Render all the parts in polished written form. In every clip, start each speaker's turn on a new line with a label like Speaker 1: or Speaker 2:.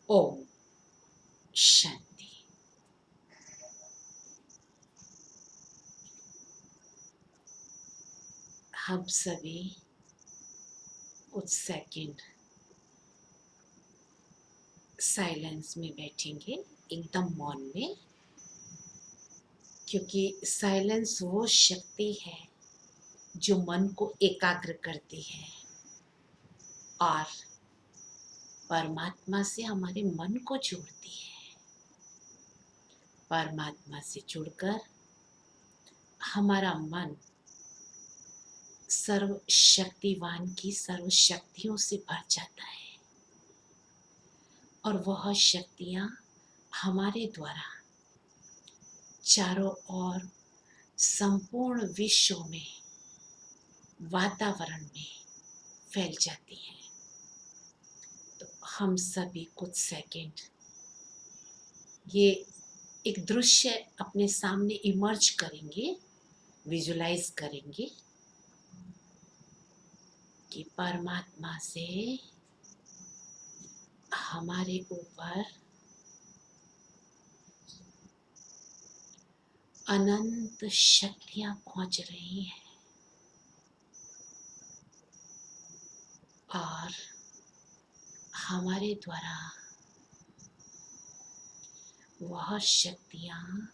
Speaker 1: ओम शांति। हम सभी कुछ सेकंड साइलेंस में बैठेंगे, एकदम मौन में, क्योंकि साइलेंस वो शक्ति है जो मन को एकाग्र करती है और परमात्मा से हमारे मन को जोड़ती है। परमात्मा से जुड़कर हमारा मन सर्वशक्तिवान की सर्व शक्तियों से भर जाता है और वह शक्तियाँ हमारे द्वारा चारों ओर संपूर्ण विश्व में, वातावरण में फैल जाती हैं। तो हम सभी कुछ सेकंड ये एक दृश्य अपने सामने इमर्ज करेंगे, विजुलाइज करेंगे कि परमात्मा से हमारे ऊपर अनंत शक्तियाँ पहुँच रही हैं और हमारे द्वारा वह शक्तियाँ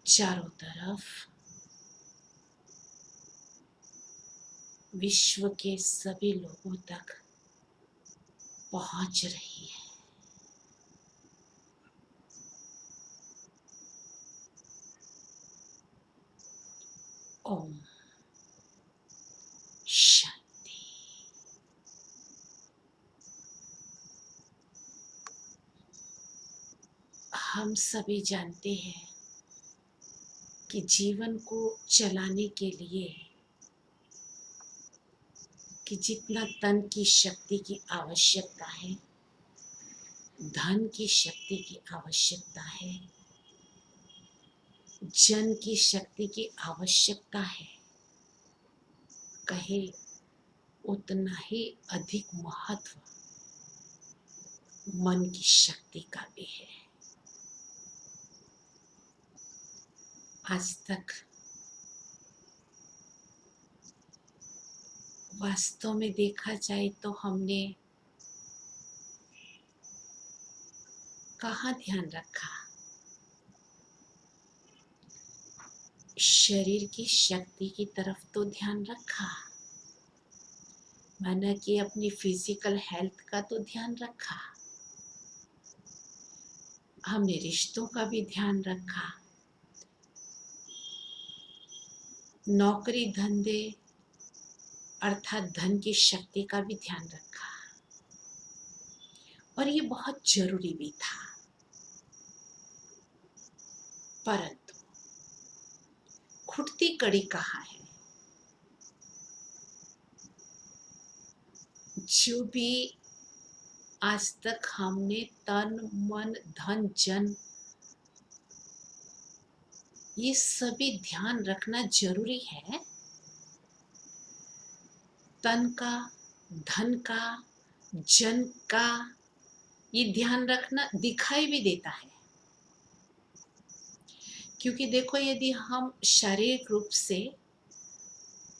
Speaker 1: चारों तरफ विश्व के सभी लोगों तक पहुँच रही है। ओम शांति। हम सभी जानते हैं कि जीवन को चलाने के लिए कि जितना तन की शक्ति की आवश्यकता है, धन की शक्ति की आवश्यकता है, जन की शक्ति की आवश्यकता है, कहे उतना ही अधिक महत्व मन की शक्ति का भी है। आज तक वास्तव में देखा जाए तो हमने कहाँ ध्यान रखा? शरीर की शक्ति की तरफ तो ध्यान रखा, माना कि अपनी फिजिकल हेल्थ का तो ध्यान रखा, हमने रिश्तों का भी ध्यान रखा, नौकरी धंधे अर्थात धन की शक्ति का भी ध्यान रखा, और ये बहुत जरूरी भी था। परंतु खुटती कड़ी कहाँ है? जो भी आज तक हमने तन मन धन जन ये सभी ध्यान रखना जरूरी है। तन का, धन का, जन का ये ध्यान रखना दिखाई भी देता है। क्योंकि देखो, यदि हम शारीरिक रूप से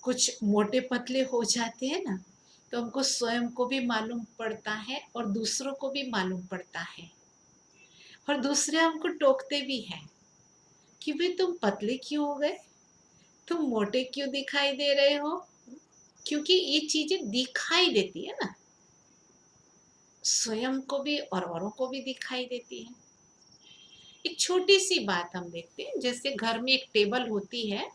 Speaker 1: कुछ मोटे पतले हो जाते हैं ना, तो हमको स्वयं को भी मालूम पड़ता है और दूसरों को भी मालूम पड़ता है, और दूसरे हमको टोकते भी हैं कि भाई तुम पतले क्यों हो गए, तुम मोटे क्यों दिखाई दे रहे हो। क्योंकि ये चीजें दिखाई देती है ना, स्वयं को भी और औरों को भी दिखाई देती है। एक छोटी सी बात हम देखते हैं, जैसे घर में एक टेबल होती है,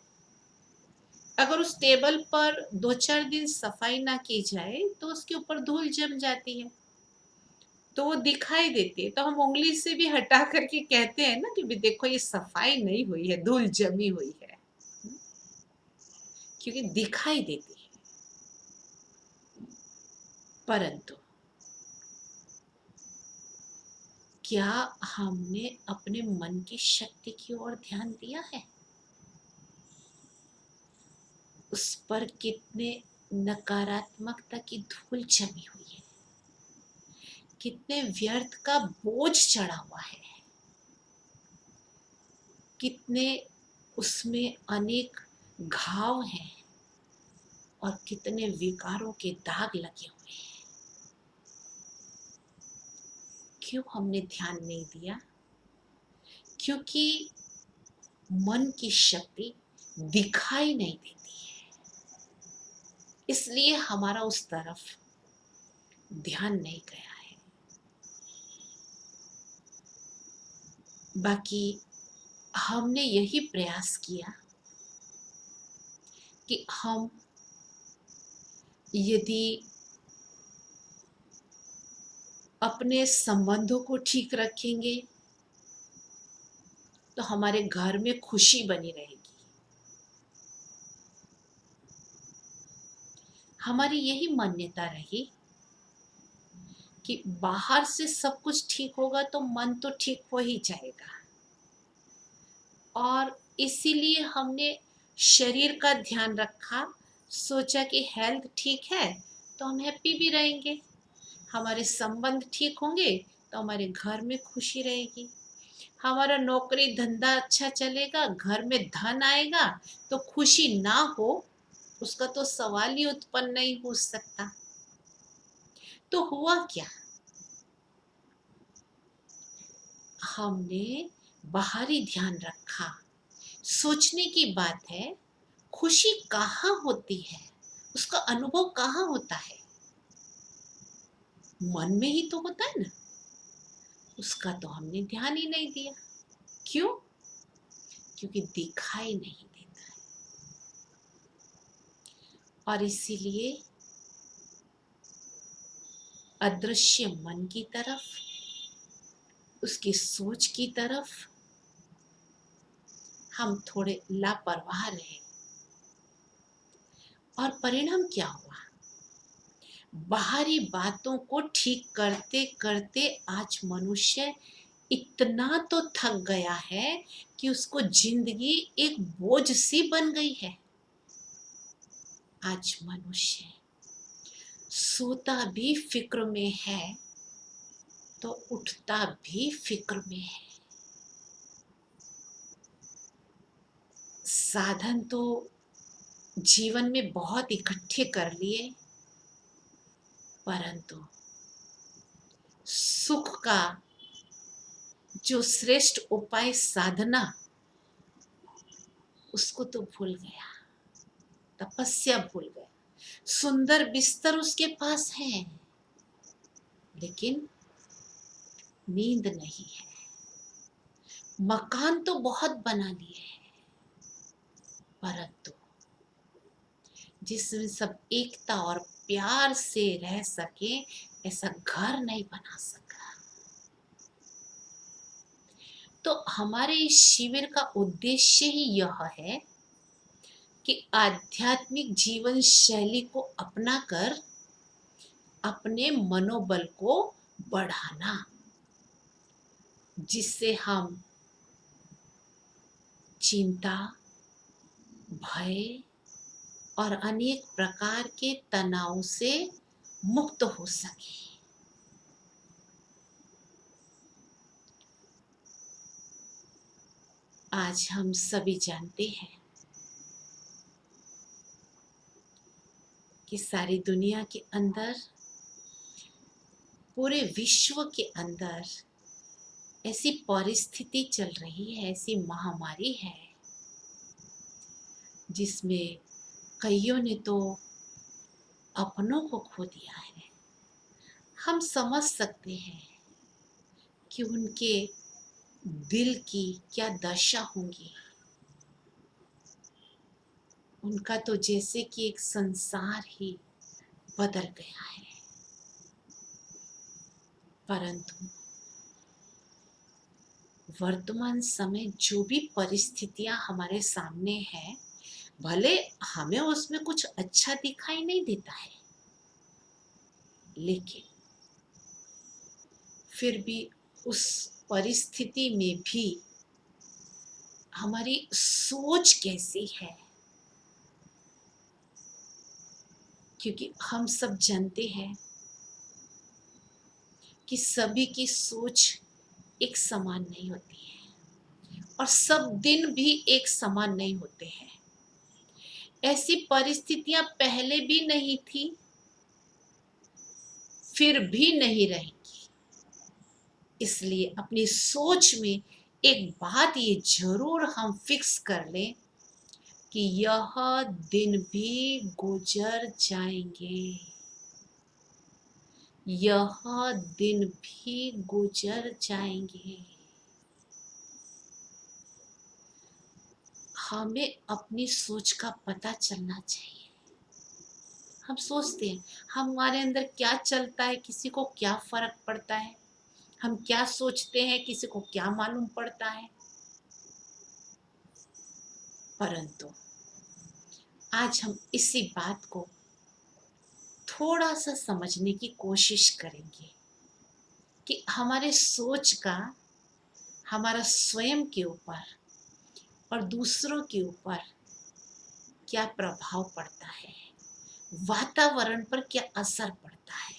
Speaker 1: अगर उस टेबल पर 2-4 दिन सफाई ना की जाए तो उसके ऊपर धूल जम जाती है, तो वो दिखाई देती है। तो हम उंगली से भी हटा करके कहते हैं ना कि भी देखो ये सफाई नहीं हुई है, धूल जमी हुई है, क्योंकि दिखाई देती है। परंतु क्या हमने अपने मन की शक्ति की ओर ध्यान दिया है? उस पर कितने नकारात्मकता की धूल जमी हुई है, कितने व्यर्थ का बोझ चढ़ा हुआ है, कितने उसमें अनेक घाव हैं और कितने विकारों के दाग लगे हुए हैं। क्यों हमने ध्यान नहीं दिया? क्योंकि मन की शक्ति दिखाई नहीं देती है, इसलिए हमारा उस तरफ ध्यान नहीं गया है। बाकी हमने यही प्रयास किया कि हम यदि अपने संबंधों को ठीक रखेंगे तो हमारे घर में खुशी बनी रहेगी। हमारी यही मान्यता रही कि बाहर से सब कुछ ठीक होगा तो मन तो ठीक हो ही जाएगा, और इसीलिए हमने शरीर का ध्यान रखा। सोचा कि हेल्थ ठीक है तो हम हैप्पी भी रहेंगे, हमारे संबंध ठीक होंगे तो हमारे घर में खुशी रहेगी, हमारा नौकरी धंधा अच्छा चलेगा, घर में धन आएगा, तो खुशी ना हो उसका तो सवाल ही उत्पन्न नहीं हो सकता। तो हुआ क्या? हमने बाहरी ध्यान रखा। सोचने की बात है, खुशी कहाँ होती है, उसका अनुभव कहाँ होता है? मन में ही तो होता है ना। उसका तो हमने ध्यान ही नहीं दिया। क्यों? क्योंकि दिखाई नहीं देता है, और इसीलिए अदृश्य मन की तरफ, उसकी सोच की तरफ हम थोड़े लापरवाह रहे, और परिणाम क्या हुआ? बाहरी बातों को ठीक करते करते आज मनुष्य इतना तो थक गया है कि उसको जिंदगी एक बोझ सी बन गई है। आज मनुष्य सोता भी फिक्र में है तो उठता भी फिक्र में है। साधन तो जीवन में बहुत इकट्ठे कर लिए, परंतु सुख का जो श्रेष्ठ उपाय साधना, उसको तो भूल गया, तपस्या भूल गया। सुंदर बिस्तर उसके पास है लेकिन नींद नहीं है। मकान तो बहुत बना लिए हैं, परंतु जिसमें सब एकता और प्यार से रह सके, ऐसा घर नहीं बना सका। तो हमारे इस शिविर का उद्देश्य ही यह है कि आध्यात्मिक जीवन शैली को अपनाकर अपने मनोबल को बढ़ाना, जिससे हम चिंता, भय और अनेक प्रकार के तनाव से मुक्त हो सके। आज हम सभी जानते हैं कि सारी दुनिया के अंदर, पूरे विश्व के अंदर ऐसी परिस्थिति चल रही है, ऐसी महामारी है जिसमें कईयों ने तो अपनों को खो दिया है। हम समझ सकते हैं कि उनके दिल की क्या दशा होगी। उनका तो जैसे कि एक संसार ही बदल गया है। परंतु वर्तमान समय जो भी परिस्थितियां हमारे सामने हैं, भले हमें उसमें कुछ अच्छा दिखाई नहीं देता है, लेकिन फिर भी उस परिस्थिति में भी हमारी सोच कैसी है, क्योंकि हम सब जानते हैं कि सभी की सोच एक समान नहीं होती है और सब दिन भी एक समान नहीं होते हैं। ऐसी परिस्थितियां पहले भी नहीं थी, फिर भी नहीं रहेंगी। इसलिए अपनी सोच में एक बात ये जरूर हम फिक्स कर लें कि यह दिन भी गुजर जाएंगे, यह दिन भी गुजर जाएंगे। हमें अपनी सोच का पता चलना चाहिए। हम सोचते हैं हमारे अंदर क्या चलता है, किसी को क्या फर्क पड़ता है, हम क्या सोचते हैं किसी को क्या मालूम पड़ता है। परंतु आज हम इसी बात को थोड़ा सा समझने की कोशिश करेंगे कि हमारे सोच का हमारा स्वयं के ऊपर और दूसरों के ऊपर क्या प्रभाव पड़ता है, वातावरण पर क्या असर पड़ता है।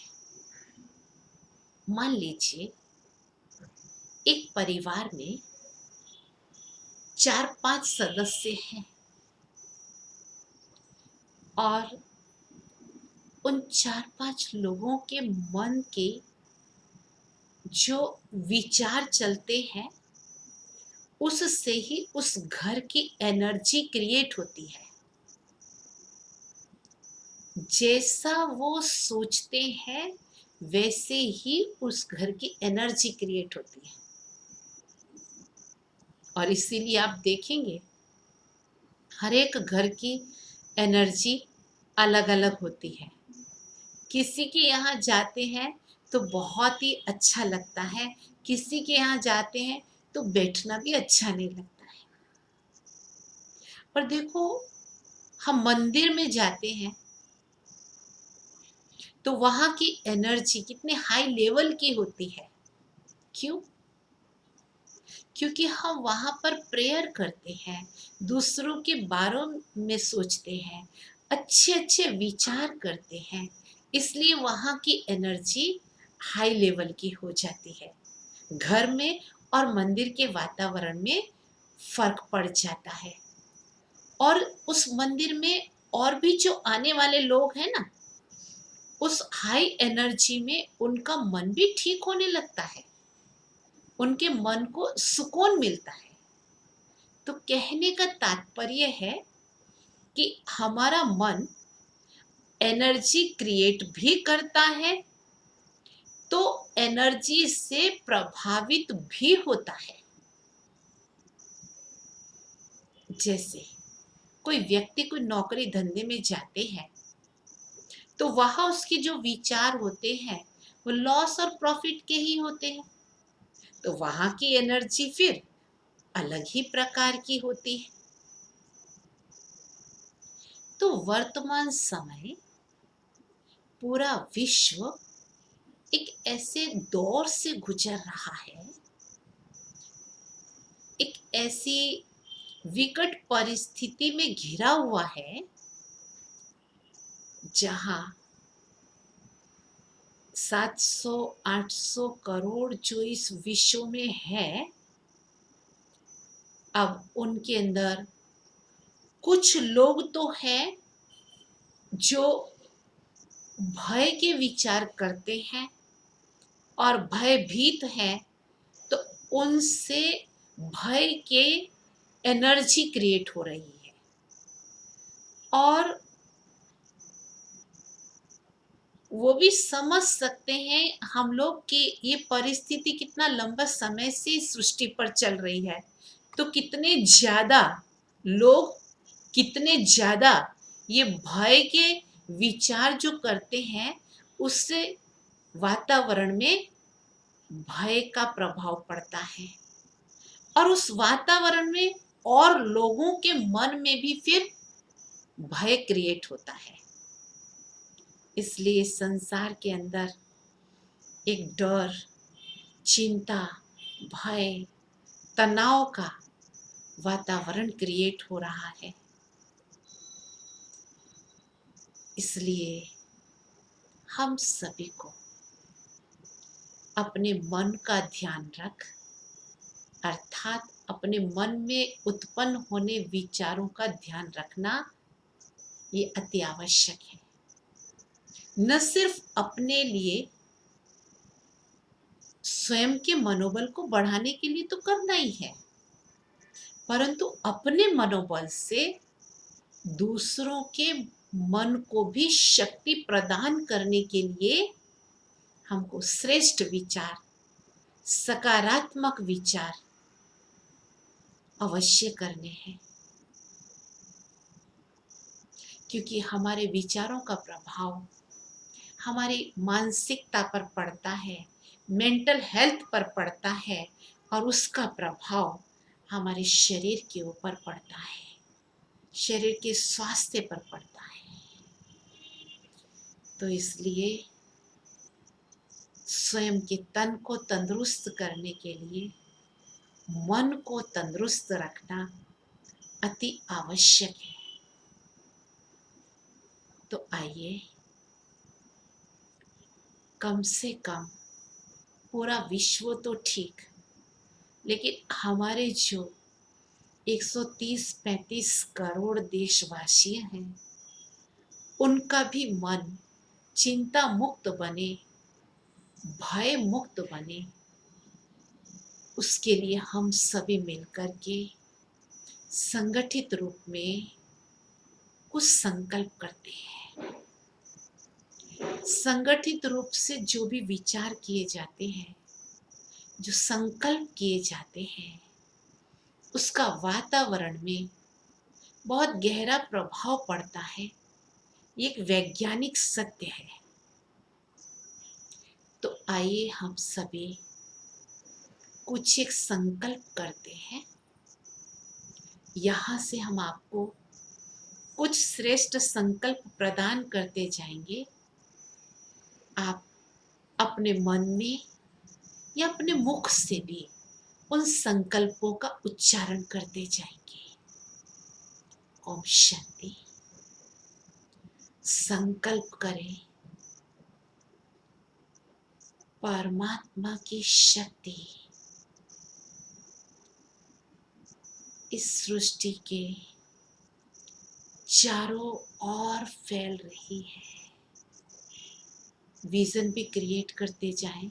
Speaker 1: मान लीजिए एक परिवार में 4-5 सदस्य हैं और उन 4-5 लोगों के मन के जो विचार चलते हैं, उससे ही उस घर की एनर्जी क्रिएट होती है। जैसा वो सोचते हैं वैसे ही उस घर की एनर्जी क्रिएट होती है। और इसीलिए आप देखेंगे हर एक घर की एनर्जी अलग अलग होती है। किसी के यहाँ जाते हैं तो बहुत ही अच्छा लगता है, किसी के यहाँ जाते हैं तो बैठना भी अच्छा नहीं लगता है। पर देखो, हम मंदिर में जाते हैं तो वहाँ की एनर्जी कितने हाई लेवल की होती है। क्यों? क्योंकि हम वहाँ पर प्रेयर करते हैं, दूसरों के बारे में सोचते हैं, अच्छे अच्छे विचार करते हैं, इसलिए वहाँ की एनर्जी हाई लेवल की हो जाती है। घर में और मंदिर के वातावरण में फर्क पड़ जाता है। और उस मंदिर में और भी जो आने वाले लोग हैं ना, उस हाई एनर्जी में उनका मन भी ठीक होने लगता है, उनके मन को सुकून मिलता है। तो कहने का तात्पर्य है कि हमारा मन एनर्जी क्रिएट भी करता है तो एनर्जी से प्रभावित भी होता है। जैसे कोई व्यक्ति कोई नौकरी धंधे में जाते हैं तो वहाँ उसके जो विचार होते हैं वो लॉस और प्रॉफिट के ही होते हैं, तो वहाँ की एनर्जी फिर अलग ही प्रकार की होती है। तो वर्तमान समय पूरा विश्व एक ऐसे दौर से गुजर रहा है, एक ऐसी विकट परिस्थिति में घिरा हुआ है जहाँ 700-800 करोड़ जो इस विश्व में है, अब उनके अंदर कुछ लोग तो हैं जो भय के विचार करते हैं और भयभीत हैं, तो उनसे भय के एनर्जी क्रिएट हो रही है। और वो भी समझ सकते हैं हम लोग कि ये परिस्थिति कितना लंबा समय से सृष्टि पर चल रही है, तो कितने ज़्यादा लोग, कितने ज़्यादा ये भय के विचार जो करते हैं, उससे वातावरण में भय का प्रभाव पड़ता है और उस वातावरण में और लोगों के मन में भी फिर भय क्रिएट होता है। इसलिए संसार के अंदर एक डर, चिंता, भय, तनाव का वातावरण क्रिएट हो रहा है। इसलिए हम सभी को अपने मन का ध्यान रख, अर्थात अपने मन में उत्पन्न होने विचारों का ध्यान रखना ये अति आवश्यक है। न सिर्फ अपने लिए, स्वयं के मनोबल को बढ़ाने के लिए तो करना ही है, परंतु अपने मनोबल से दूसरों के मन को भी शक्ति प्रदान करने के लिए हमको श्रेष्ठ विचार, सकारात्मक विचार अवश्य करने हैं, क्योंकि हमारे विचारों का प्रभाव हमारी मानसिकता पर पड़ता है, मेंटल हेल्थ पर पड़ता है और उसका प्रभाव हमारे शरीर के ऊपर पड़ता है, शरीर के स्वास्थ्य पर पड़ता है। तो इसलिए स्वयं के तन को तंदुरुस्त करने के लिए मन को तंदुरुस्त रखना अति आवश्यक है। तो आइए कम से कम पूरा विश्व तो ठीक, लेकिन हमारे जो 130-135 करोड़ देशवासी हैं, उनका भी मन चिंता मुक्त बने, भय मुक्त बने, उसके लिए हम सभी मिलकर के संगठित रूप में कुछ संकल्प करते हैं। संगठित रूप से जो भी विचार किए जाते हैं, जो संकल्प किए जाते हैं, उसका वातावरण में बहुत गहरा प्रभाव पड़ता है। ये एक वैज्ञानिक सत्य है। तो आइए हम सभी कुछ एक संकल्प करते हैं। यहाँ से हम आपको कुछ श्रेष्ठ संकल्प प्रदान करते जाएंगे। आप अपने मन में या अपने मुख से भी उन संकल्पों का उच्चारण करते जाएंगे। ओम शांति। संकल्प करें परमात्मा की शक्ति इस सृष्टि के चारों ओर फैल रही है। विजन भी क्रिएट करते जाएं।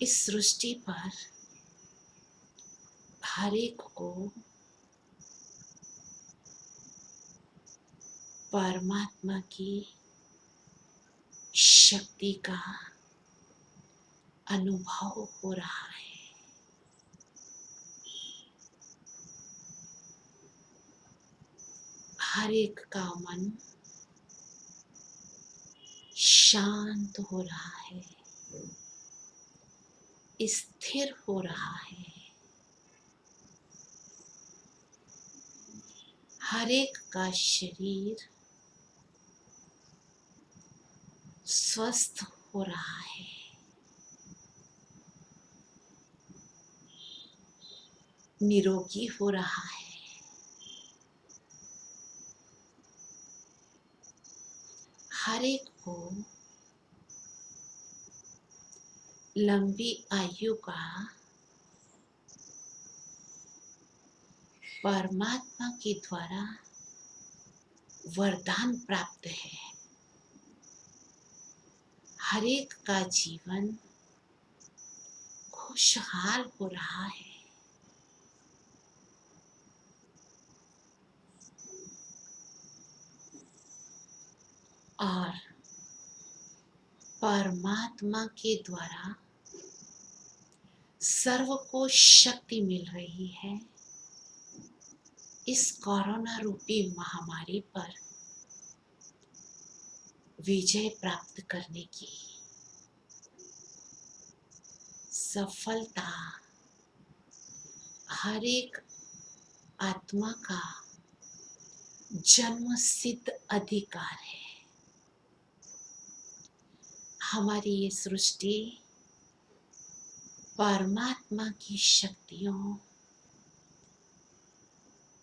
Speaker 1: इस सृष्टि पर हर एक को परमात्मा की शक्ति का अनुभव हो रहा है। हर एक का मन शांत हो रहा है, स्थिर हो रहा है। हर एक का शरीर स्वस्थ हो रहा है। निरोगी हो रहा है। हर एक को लंबी आयु का परमात्मा के द्वारा वरदान प्राप्त है। हर एक का जीवन खुशहाल हो रहा है। और परमात्मा के द्वारा सर्व को शक्ति मिल रही है इस कोरोना रूपी महामारी पर विजय प्राप्त करने की। सफलता हर एक आत्मा का जन्म सिद्ध अधिकार है। हमारी ये सृष्टि परमात्मा की शक्तियों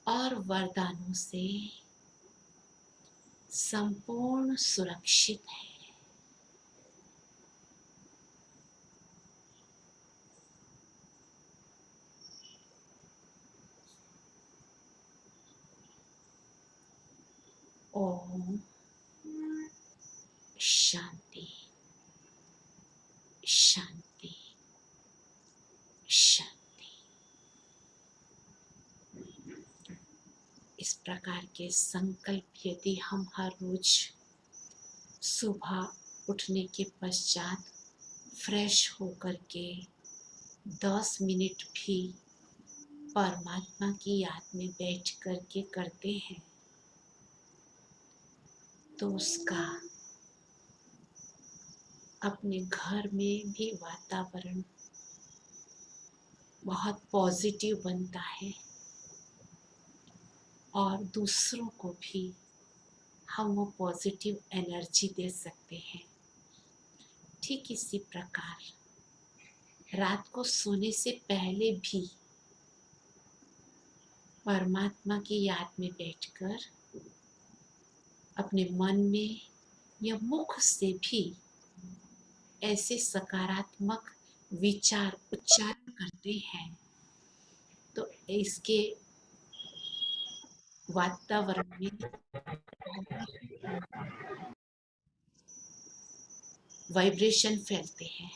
Speaker 1: और वरदानों से संपूर्ण सुरक्षित है। ओम शांति शांति शांति। इस प्रकार के संकल्प यदि हम हर रोज सुबह उठने के पश्चात फ्रेश होकर के 10 मिनट भी परमात्मा की याद में बैठ कर के करते हैं तो उसका अपने घर में भी वातावरण बहुत पॉजिटिव बनता है और दूसरों को भी हम वो पॉजिटिव एनर्जी दे सकते हैं। ठीक इसी प्रकार रात को सोने से पहले भी परमात्मा की याद में बैठकर अपने मन में या मुख से भी ऐसे सकारात्मक विचार उच्चारण करते हैं तो इसके वातावरण में वाइब्रेशन फैलते हैं